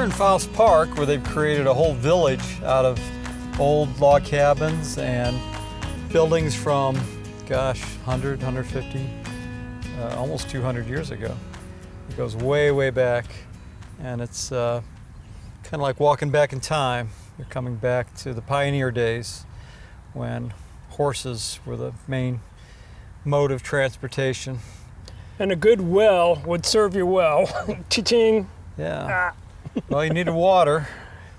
in Faust Park, where they've created a whole village out of old log cabins and buildings from, gosh, 100, 150, almost 200 years ago. It goes way, way back, and it's kind of like walking back in time. You're coming back to the pioneer days when horses were the main mode of transportation. And a good well would serve you well. Cha-ching. Yeah. Well, you needed water.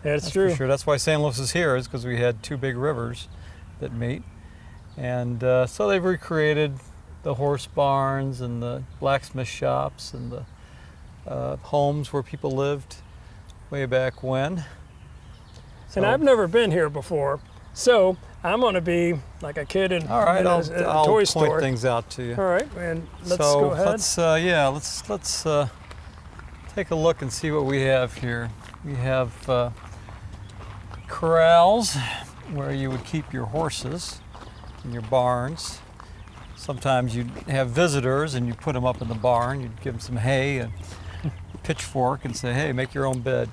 That's true. For sure. That's why St. Louis is here, is because we had two big rivers that meet. And so they've recreated the horse barns and the blacksmith shops and the homes where people lived way back when. So, and I've never been here before, so I'm going to be like a kid in all right, a I'll toy point store. things out to you. All right, and let's go ahead. Let's take a look and see what we have here. We have corrals where you would keep your horses in your barns. Sometimes you'd have visitors and you put them up in the barn. You'd give them some hay and a pitchfork and say, hey, make your own bed.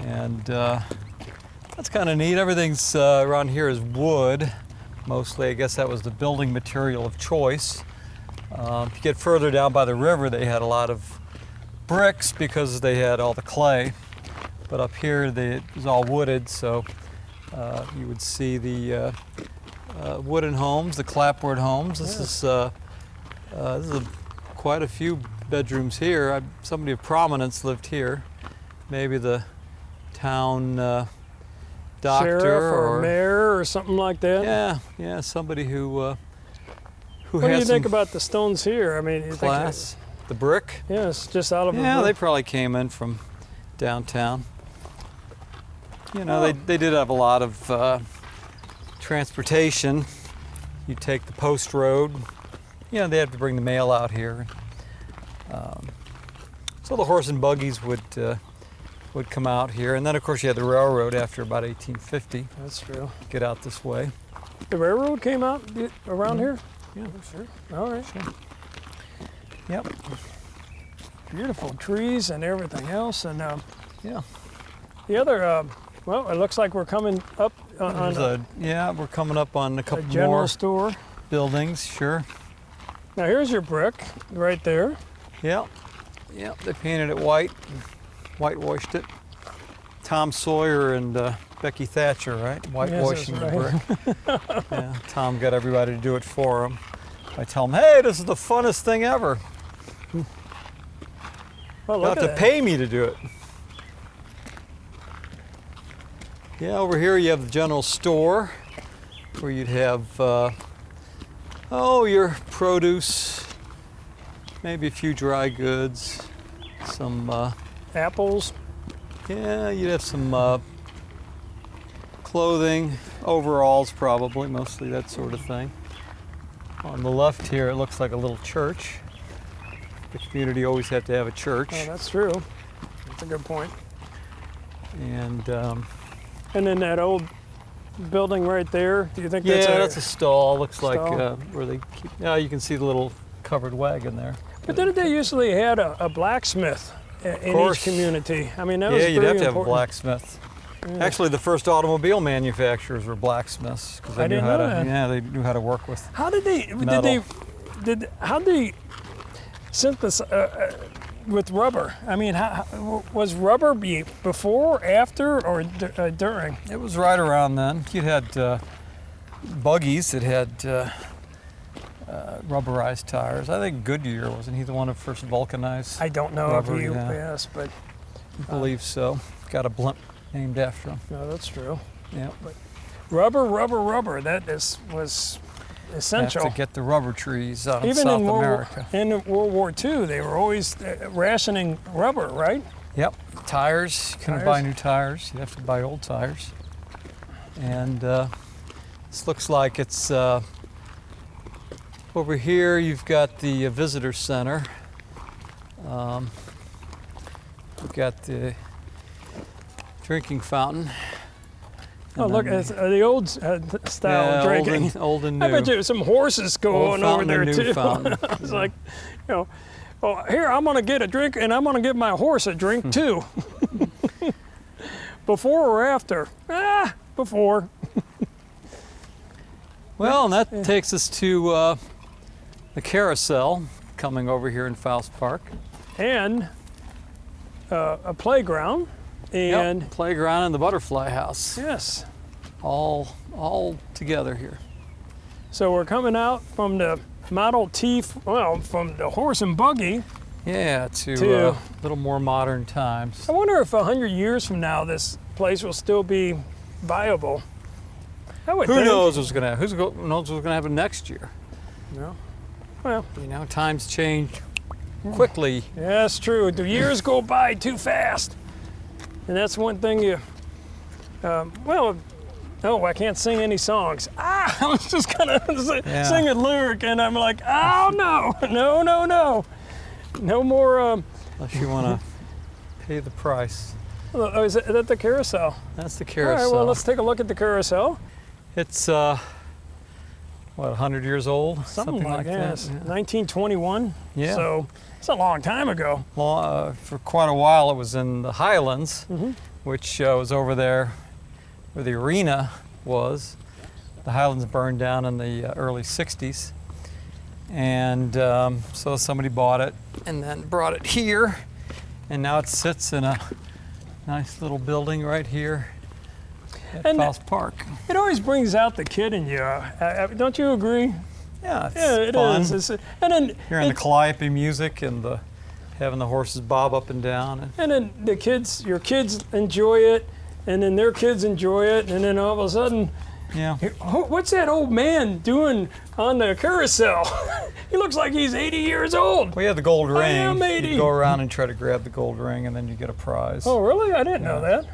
And that's kind of neat. Everything's around here is wood, mostly. I guess that was the building material of choice. If you get further down by the river, they had a lot of bricks because they had all the clay. But up here, it was all wooded, so you would see the wooden homes, the clapboard homes. This is quite a few bedrooms here. Somebody of prominence lived here. Maybe the town doctor Sheriff or mayor or something like that. Yeah, somebody who What had do you some think about the stones here? I mean, you class. The brick? Think, yeah, it's just out of Yeah, they probably came in from downtown. You know, they did have a lot of transportation. You take the post road. You know, they had to bring the mail out here. So the horse and buggies would come out here, and then of course you had the railroad after about 1850. That's true. Get out this way. The railroad came out around here? Yeah, sure. All right. Sure. Yep. Beautiful trees and everything else, and yeah. The other, well, it looks like we're coming up we're coming up on a couple general more store buildings. Sure. Now here's your brick right there. Yeah. They painted it white. Whitewashed it. Tom Sawyer and Becky Thatcher, right? Whitewashing yes, the brick. Yeah, Tom got everybody to do it for him. I tell him, hey, this is the funnest thing ever. Well, You'll have to pay me to do it. Yeah, over here you have the general store where you'd have, your produce, maybe a few dry goods, some apples. Yeah, you'd have some clothing, overalls probably, mostly that sort of thing. On the left here, it looks like a little church. The community always had to have a church. Oh, that's true. That's a good point. And then that old building right there, do you think that's a stall. Looks like stall? where they keep, you can see the little covered wagon there. But didn't they usually had a blacksmith in each community? I mean, that was you'd have to important. have a blacksmith. Yeah. Actually, the first automobile manufacturers were blacksmiths because they knew how to. That. Yeah, they knew how to work with. How did they? Metal. How did they synthesize with rubber? I mean, was rubber before, after, or during? It was right around then. You had buggies that had rubberized tires. I think Goodyear, wasn't he the one who first vulcanized? I don't know rubber, if he, yes, but I believe so. Got a blimp named after him. No, that's true. Yeah. But rubber. That was essential. Have to get the rubber trees out in Even South in America. In World War II, they were always rationing rubber, right? Yep. Tires. You couldn't buy new tires. You have to buy old tires. And this looks like it's over here. You've got the visitor center. You've got the drinking fountain. Oh, look, it's the old style drinking. Old and new. I bet you some horses going over there too. It's yeah. like, well, here, I'm going to get a drink and I'm going to give my horse a drink too. Before or after? Before. Well, and that takes us to the carousel coming over here in Faust Park. And a playground. And Yep, playground and the butterfly house. yes. All together here. So we're coming out from the Model T, from the horse and buggy. Yeah, to a little more modern times. I wonder if 100 years from now this place will still be viable. I would Who think. knows what's gonna happen? Who knows what's gonna happen next year? No. Well, You know, times change quickly. yeah, that's true. The years go by too fast. And that's one thing you, I can't sing any songs. I was just gonna sing a lyric and I'm like, oh no. No more, Unless you want to pay the price. is that the carousel? That's the All carousel. right, well, let's take a look at the carousel. It's 100 years old? Something like that. that. Yes. 1921. Yeah. So it's a long time ago. For quite a while, it was in the Highlands, which was over there where the arena was. The Highlands burned down in the early 60s. And so somebody bought it and then brought it here. And now it sits in a nice little building right here at Faust Park. It always brings out the kid in you. Don't you agree? Yeah, it's Yeah, it fun. is. And then Hearing the calliope music and having the horses bob up and down. and then your kids enjoy it, and then their kids enjoy it, and then all of a sudden, Yeah. what's that old man doing on the carousel? He looks like he's 80 years old. We had the gold ring. I am 80. You go around and try to grab the gold ring, and then you get a prize. Oh, really? I didn't know that.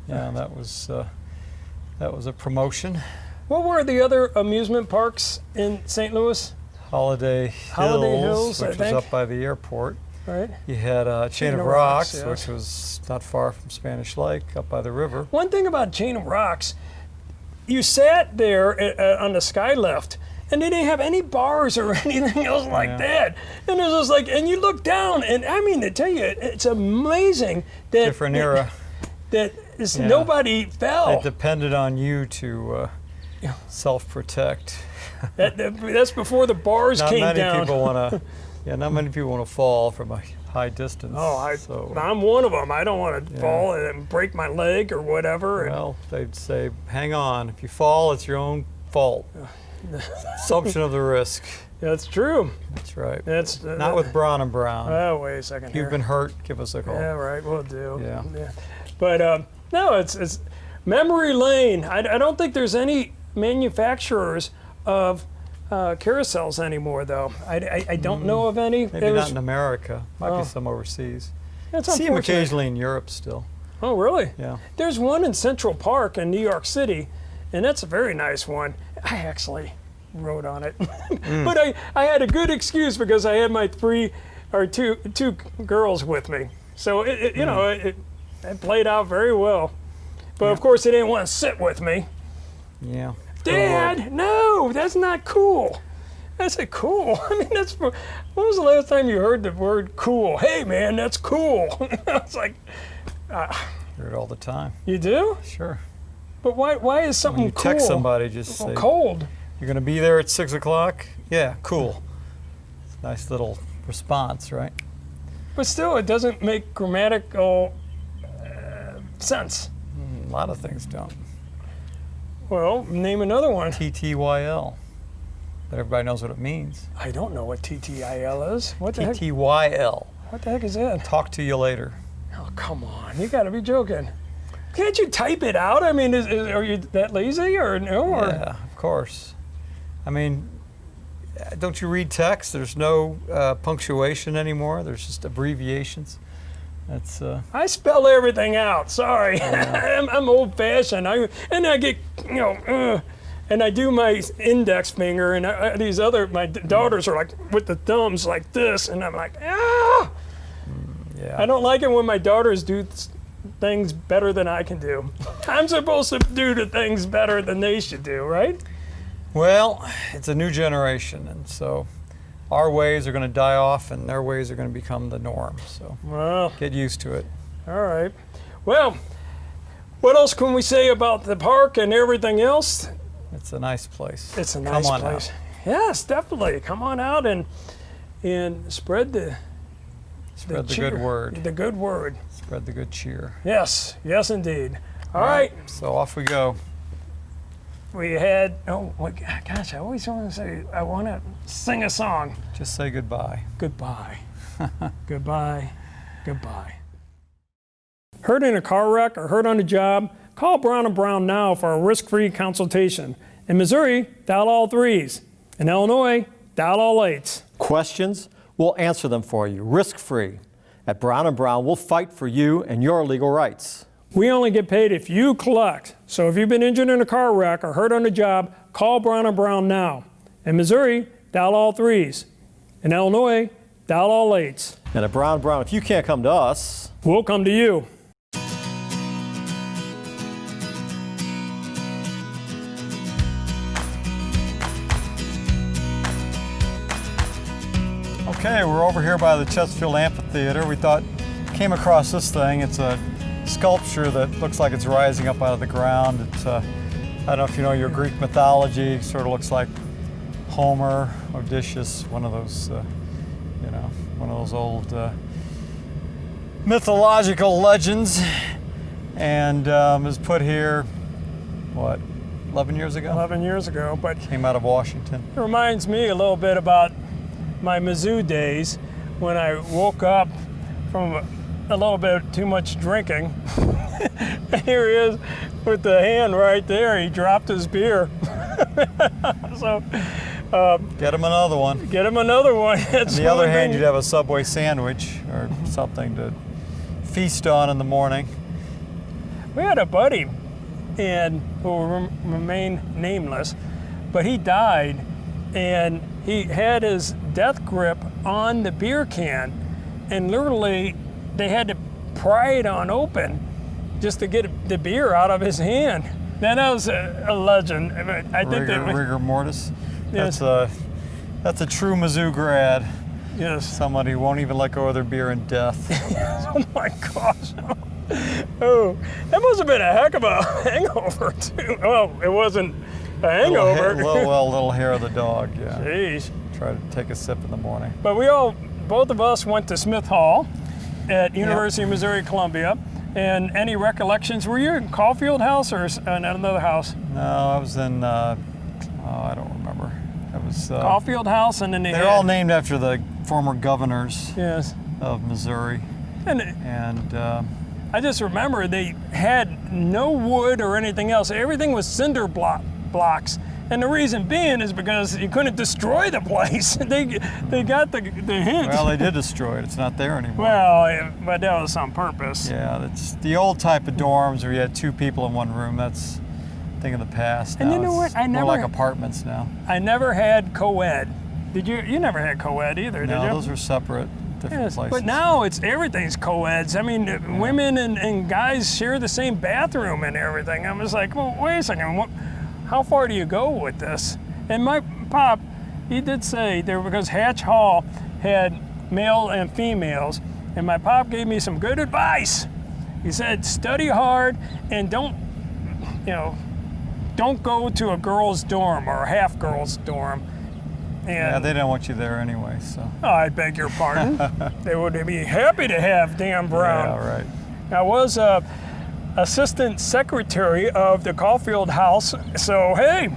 Yeah, that was a promotion. What were the other amusement parks in St. Louis? Holiday Hills, I which was think. up by the airport. Right. You had Chain of Rocks, Rocks, yes. which was not far from Spanish Lake, up by the river. One thing about Chain of Rocks, you sat there on the sky lift, and they didn't have any bars or anything else like that. And it was just like, and you look down, and I mean to tell you, it's amazing that Different era. that nobody fell. It depended on you to self-protect. That's before the bars Not came many down. people want to. Yeah, not many people want to fall from a high distance. Oh, I'm one of them. I don't want to fall and break my leg or whatever. Well, they'd say, hang on. If you fall, it's your own fault. Assumption of the risk. That's true. That's right. That's Not with Braun and Brown. Oh, wait a second If here. you've been hurt, give us a call. Yeah, right. We'll do. Yeah. But no, it's memory lane. I don't think there's any manufacturers of carousels anymore, though. I don't know of any. Maybe not in America. Might Oh. be some overseas. That's See them unfortunate. occasionally in Europe still. Oh, really? Yeah. There's one in Central Park in New York City, and that's a very nice one. I actually rode on it, but I had a good excuse because I had my two girls with me, so it played out very well. But of course, they didn't want to sit with me. Yeah. Dad, no, that's not cool. I said, cool? I mean, when was the last time you heard the word cool? Hey, man, that's cool. I was like, Hear it all the time. you do? Sure. But why is something When you cool? text somebody, just say, cold. you're going to be there at 6 o'clock? Yeah, cool. It's a nice little response, right? But still, it doesn't make grammatical sense. A lot of things don't. Well, name another one. TTYL. But everybody knows what it means. I don't know what TTIL is. What the heck? TTYL. What the heck is that? Talk to you later. Oh, come on! You got to be joking. Can't you type it out? I mean, are you that lazy or no? Or? Yeah, of course. I mean, don't you read text? There's no punctuation anymore. There's just abbreviations. That's I spell everything out. Sorry, I'm old-fashioned. And I get and I do my index finger, and my daughters are like with the thumbs like this, and I'm like, ah. yeah. I don't like it when my daughters do things better than I can do. I'm supposed to do the things better than they should do, right? Well, it's a new generation, and so our ways are going to die off, and their ways are going to become the norm. So Well, get used to it. all right. Well, what else can we say about the park and everything else? It's a nice place. It's a nice Come on place. out. Yes, definitely. Come on out and spread the cheer. good word. The good word. Spread the good cheer. Yes, yes, indeed. All right. So off we go. We had, gosh, I always want to say, I want to sing a song. Just say goodbye. Goodbye. Goodbye. Goodbye. Hurt in a car wreck or hurt on the job? Call Brown & Brown now for a risk-free consultation. In Missouri, dial all threes. In Illinois, dial all eights. Questions? We'll answer them for you, risk-free. At Brown & Brown, we'll fight for you and your legal rights. We only get paid if you collect. So if you've been injured in a car wreck or hurt on the job, call Brown & Brown now. In Missouri, dial all threes. In Illinois, dial all eights. And at Brown & Brown, if you can't come to us, we'll come to you. Okay, we're over here by the Chesterfield Amphitheater. We came across this thing. It's a sculpture that looks like it's rising up out of the ground. It's, I don't know if you know your Greek mythology. It sort of looks like Homer, Odysseus, one of those, one of those old mythological legends. And was put here, 11 years ago? 11 years ago, but came out of Washington. It reminds me a little bit about my Mizzou days when I woke up from a little bit too much drinking. And here he is with the hand right there. He dropped his beer. So get him another one. Get him another one. On the other hand, you'd have a Subway sandwich or something to feast on in the morning. We had a buddy, and who will remain nameless, but he died, and he had his death grip on the beer can, and literally they had to pry it on open just to get the beer out of his hand. Now, that was a legend. I think rigor mortis. Yes. That's a true Mizzou grad. Yes. Somebody who won't even let go of their beer in death. Oh my gosh. Oh, that must have been a heck of a hangover too. Well, it wasn't a hangover. Little hair of the dog, yeah. Jeez. Try to take a sip in the morning. But both of us went to Smith Hall at University of Missouri Columbia. And any recollections? Were you in Caulfield House or in another house? No, I was in, I don't remember. It was Caulfield House, and then they're all named after the former governors of Missouri. And I just remember they had no wood or anything else. Everything was cinder blocks. And the reason being is because you couldn't destroy the place. They got the hint. Well, they did destroy it. It's not there anymore. Well, but that was on purpose. Yeah, that's the old type of dorms where you had 2 people in one room. That's a thing of the past. And now you know what? More like apartments now. I never had co-ed. Did you? You never had co-ed either, did you? No, those were separate, different places. But now everything's co-eds. I mean, women and guys share the same bathroom and everything. I'm just like, well, wait a second. How far do you go with this? And my pop, he did say because Hatch Hall had male and females, and my pop gave me some good advice. He said, study hard and don't go to a girls' dorm or a half girls' dorm. And they didn't want you there anyway, so. I beg your pardon. They would be happy to have Dan Brown. Yeah, right. I was assistant secretary of the Caulfield House, so hey.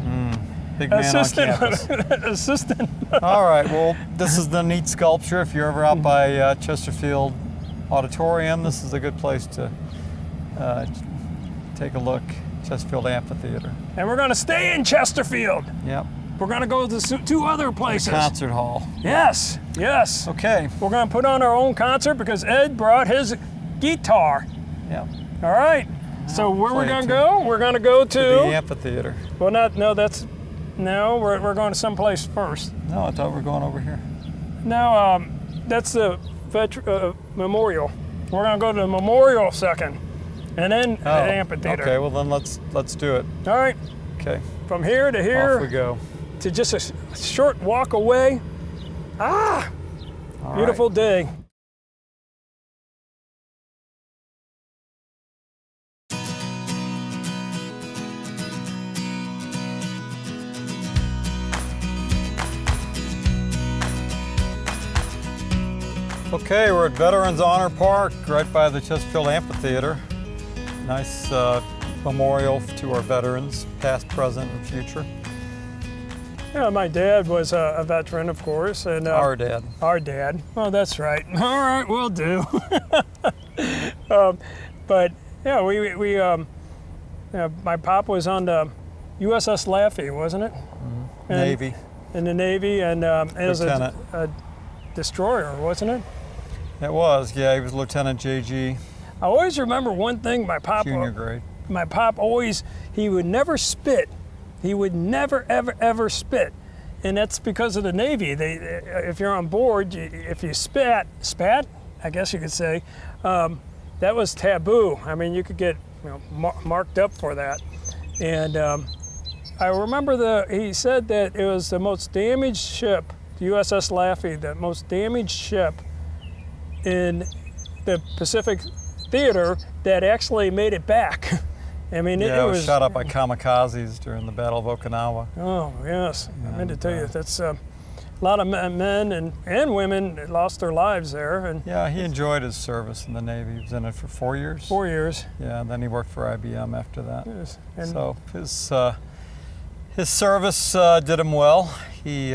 Big man assistant, on campus. Assistant. All right, well, this is the neat sculpture. If you're ever out by Chesterfield Auditorium, this is a good place to take a look. Chesterfield Amphitheater. And we're going to stay in Chesterfield. Yep. We're going to go to 2 other places. The concert hall. Yes. Okay. We're going to put on our own concert because Ed brought his guitar. Yep. All right. So where we're going to go? We're going to go to the amphitheater. Well, we're going to someplace first. No, I thought we were going over here. No, that's the memorial. We're going to go to the memorial second, and then the amphitheater. Okay. Well, then let's do it. All right. Okay. From here to here. Off we go. To just a short walk away. All beautiful right. day. Okay, we're at Veterans Honor Park, right by the Chesterfield Amphitheater. Nice memorial to our veterans, past, present, and future. Yeah, my dad was a veteran, of course, and Our dad. Our dad. Oh, that's right. All right, we'll do. But yeah, my pop was on the USS Laffey, wasn't it? Mm-hmm. Navy. In the Navy, and as a destroyer, wasn't it? It was, yeah. He was Lieutenant JG, I always remember one thing. My pop. junior grade. My pop always. He would never spit. He would never, ever spit, and that's because of the Navy. If you're on board, if you spat, I guess you could say, that was taboo. I mean, you could get marked up for that. And I remember he said that it was the most damaged ship, the USS Laffey, the most damaged ship in the Pacific Theater that actually made it back. I mean, Yeah, it was shot up by kamikazes during the Battle of Okinawa. Oh, yes. I meant to tell you, that's a lot of men and women that lost their lives there. And Yeah, he enjoyed his service in the Navy. He was in it for 4 years. 4 years. Yeah, and then he worked for IBM after that. Yes. And So his service did him well. He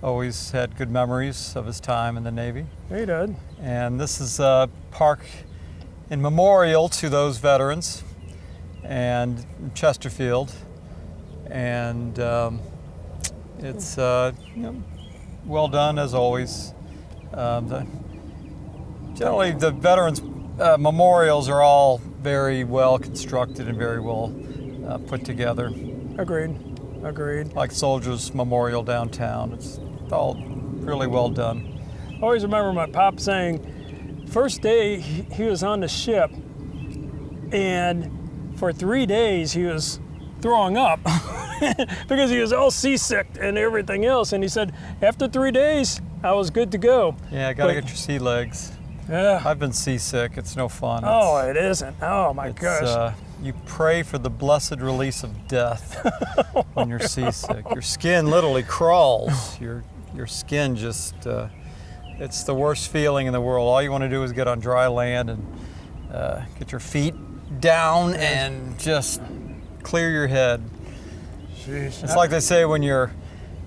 always had good memories of his time in the Navy. he did. And this is a park in memorial to those veterans and Chesterfield. And it's well done as always. Generally, the veterans memorials are all very well constructed and very well put together. Agreed. Like Soldiers Memorial downtown, it's all really well done. I always remember my pop saying, first day he was on the ship, and for 3 days he was throwing up because he was all seasick and everything else. And he said, after 3 days, I was good to go. Yeah, gotta But- get your sea legs. Yeah. I've been seasick. It's no fun. Oh, it isn't. Oh my gosh. You pray for the blessed release of death when you're seasick. Your skin literally crawls. Your skin just, it's the worst feeling in the world. All you want to do is get on dry land and get your feet down and just clear your head. Jeez. It's like they say when your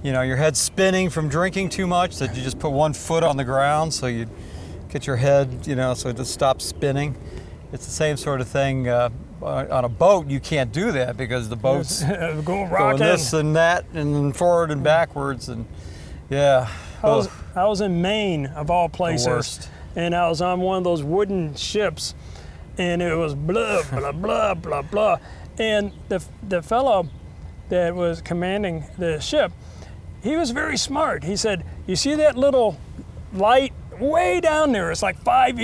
head's spinning from drinking too much, that you just put one foot on the ground so you get your head, so it just stops spinning. It's the same sort of thing. On a boat, you can't do that because the boat's going going rocking. this and that and forward and backwards, and yeah. I was in Maine, of all places, worst. and I was on one of those wooden ships, and it was blah, blah, blah, blah, blah. And the fellow that was commanding the ship, he was very smart. He said, you see that little light way down there? It's like 5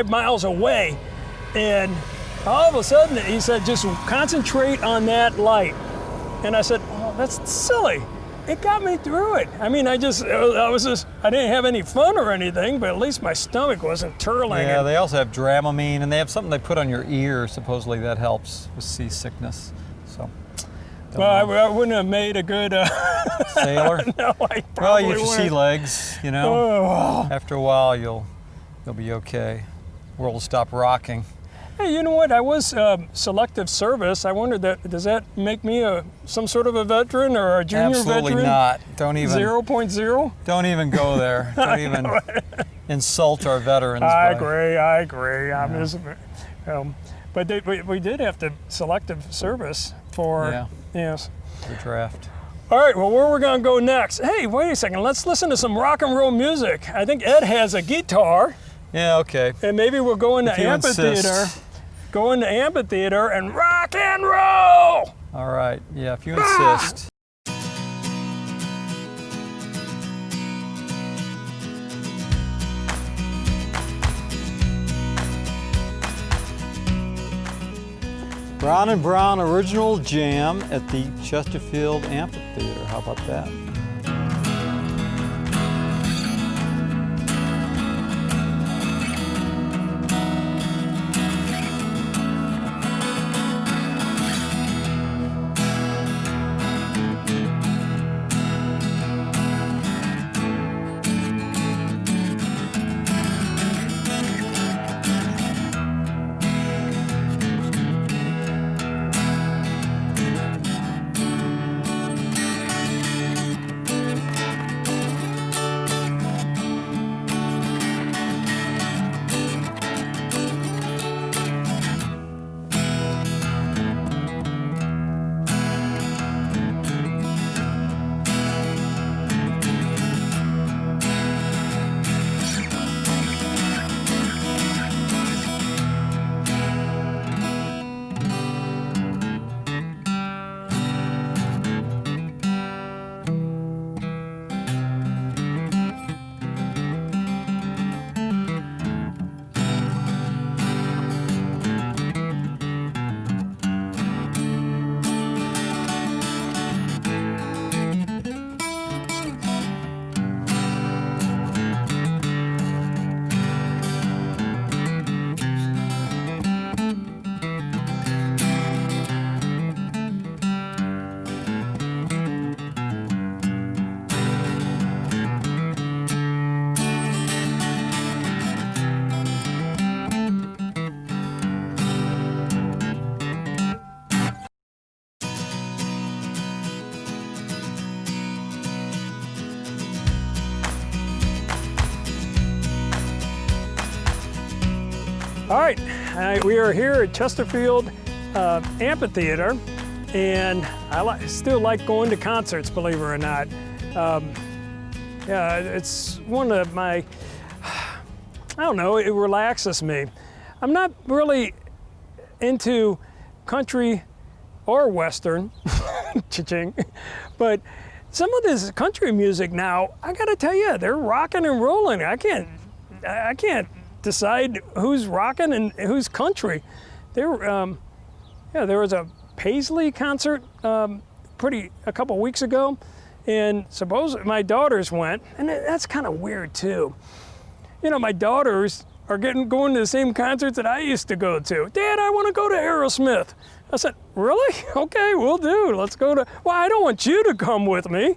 miles away. And all of a sudden, he said, just concentrate on that light. And I said, oh, that's silly. It got me through it. I mean, I didn't have any fun or anything, but at least my stomach wasn't turling. Yeah, they also have Dramamine, and they have something they put on your ear. Supposedly that helps with seasickness. So. Well, I wouldn't have made a good Sailor. no, I Well, probably you get your sea wouldn't. legs. Oh. After a while, you'll be okay. World will stop rocking. Hey, you know what? I was selective service. I wondered does that make me some sort of a veteran or a junior Absolutely veteran? not. Don't even 0.0? Don't even go there. Don't even insult our veterans. I by- agree. I'm just, but we did have to selective service for Yeah. yes. The draft. All right, well, where we're gonna go next? Hey, wait a second. Let's listen to some rock and roll music. I think Ed has a guitar, Yeah, okay. and maybe we'll go into If you amphitheater. insist. Go into amphitheater and rock and roll. All right. Yeah, if you insist. Brown and Brown Original Jam at the Chesterfield Amphitheater. How about that? All right, we are here at Chesterfield Amphitheater, and I still like going to concerts, believe it or not. Yeah, it's one of my, I don't know, it relaxes me. I'm not really into country or Western, cha-ching, but some of this country music now, I gotta tell you, they're rocking and rolling. I can't decide who's rocking and who's country. There was a Paisley concert a couple weeks ago, and suppose my daughters went, and that's kind of weird too. You know, my daughters are going to the same concerts that I used to go to. Dad, I want to go to Aerosmith. I said, really? Okay, we'll do. Let's go to, well, I don't want you to come with me.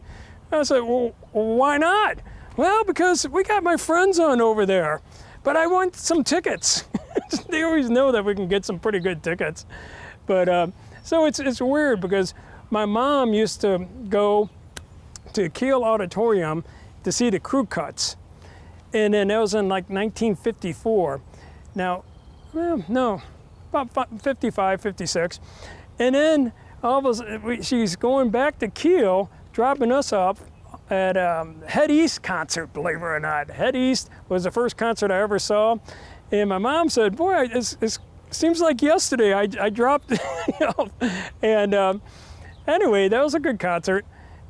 I said, well, why not? Well, because we got my friends on over there, but I want some tickets. They always know that we can get some pretty good tickets. But so it's weird because my mom used to go to Kiel Auditorium to see the Crew Cuts. And then that was in like 1954. Now, well, no, about 55, 56. And then all of a sudden, she's going back to Kiel, dropping us off at Head East concert, believe it or not. Head East was the first concert I ever saw. And my mom said, boy, it seems like yesterday I dropped you know. And anyway, that was a good concert.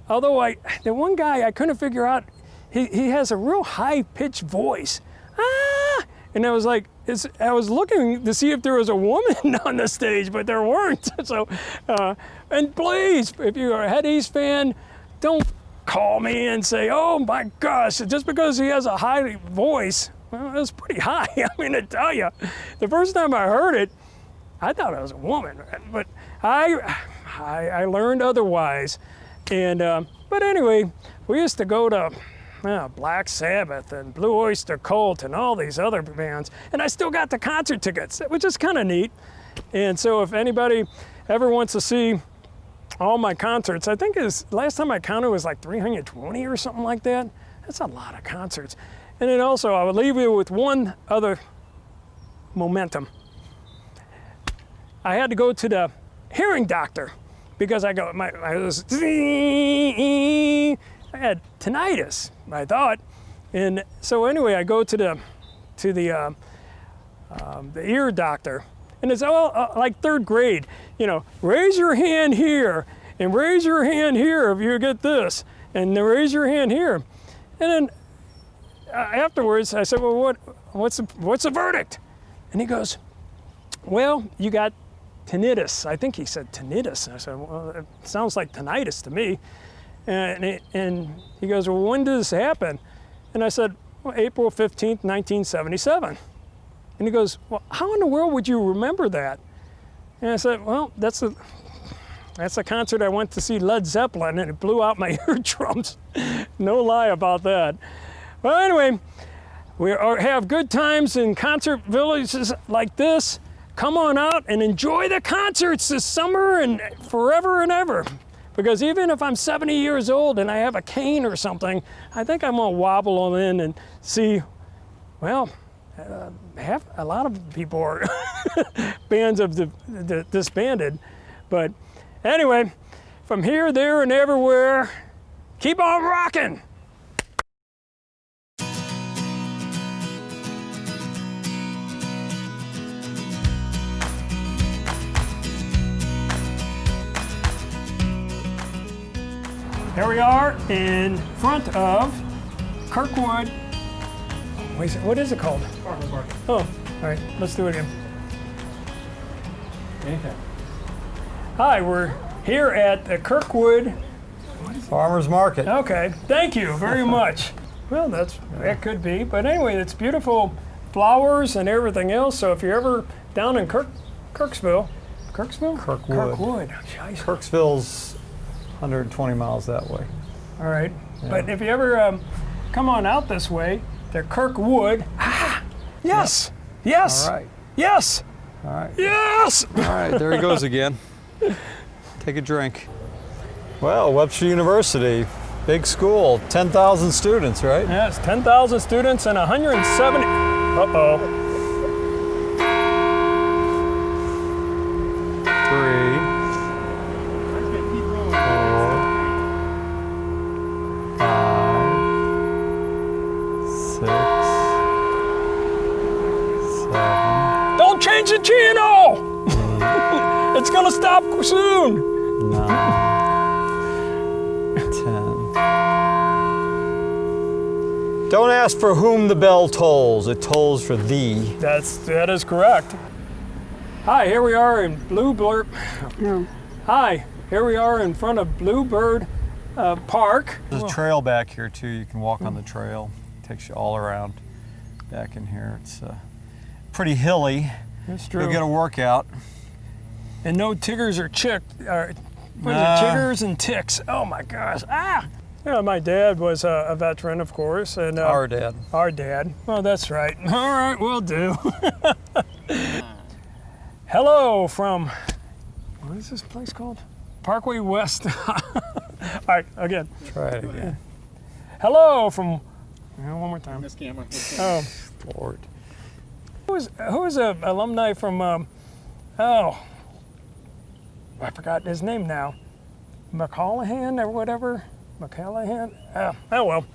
Although the one guy I couldn't figure out, he has a real high-pitched voice. Ah! And I was like, I was looking to see if there was a woman on the stage, but there weren't. So, and please, if you're a Head East fan, don't call me and say, oh my gosh, just because he has a high voice. Well, it's pretty high. I mean, I tell you, the first time I heard it, I thought it was a woman, but I learned otherwise. And but anyway, we used to go to Black Sabbath and Blue Oyster Cult and all these other bands, and I still got the concert tickets, which is kind of neat. And so if anybody ever wants to see all my concerts, I think last time I counted was like 320 or something like that. That's a lot of concerts. And then also I would leave you with one other momentum. I had to go to the hearing doctor because I had tinnitus, I thought. And so anyway, I go to the ear doctor, and it's all like third grade. You know, raise your hand here, and raise your hand here if you get this, and then raise your hand here. And then afterwards, I said, well, what's the verdict? And he goes, well, you got tinnitus. I think he said tinnitus. And I said, well, it sounds like tinnitus to me. And he goes, well, when did this happen? And I said, well, April 15th, 1977. And he goes, well, how in the world would you remember that? And I said, well, that's a concert I went to see Led Zeppelin, and it blew out my eardrums. No lie about that. Well, anyway, we have good times in concert villages like this. Come on out and enjoy the concerts this summer and forever and ever. Because even if I'm 70 years old and I have a cane or something, I think I'm gonna wobble on in and see, well, a lot of people are bands of disbanded. But anyway, from here, there, and everywhere, keep on rocking. Here we are in front of Kirkwood. What is it called? Farmers Market. Oh, all right, let's do it again. Okay. Hi, we're here at the Kirkwood. Farmers Market. Okay, thank you very much. Well, that could be, but anyway, it's beautiful flowers and everything else. So if you're ever down in Kirksville? Kirkwood. Scheiße. Kirksville's 120 miles that way. All right, Yeah. but if you ever come on out this way, they're Kirkwood. Ah, yes, yes, All right. yes, All right. yes. All right, there he goes again. Take a drink. Well, Webster University, big school, 10,000 students, right? Yes, 10,000 students and 170. Uh-oh. gonna stop soon. 9, 10. Don't ask for whom the bell tolls. It tolls for thee. That is correct. Hi, here we are in Bluebird. No. Hi, here we are in front of Bluebird Park. There's a trail back here too. You can walk on the trail. Takes you all around back in here. It's pretty hilly. That's true. You'll get a workout. And no tiggers or Nah. chiggers and ticks. Oh my gosh. Ah! Yeah, my dad was a veteran, of course, and Our dad. Our dad. Well, that's right. All right, we'll do. Hello from, what is this place called? Parkway West. All right, again. Try it again. Hello from, one more time. This camera. Oh, Lord. who is a alumni from, I forgot his name now. McCallahan or whatever? McCallahan? Oh well.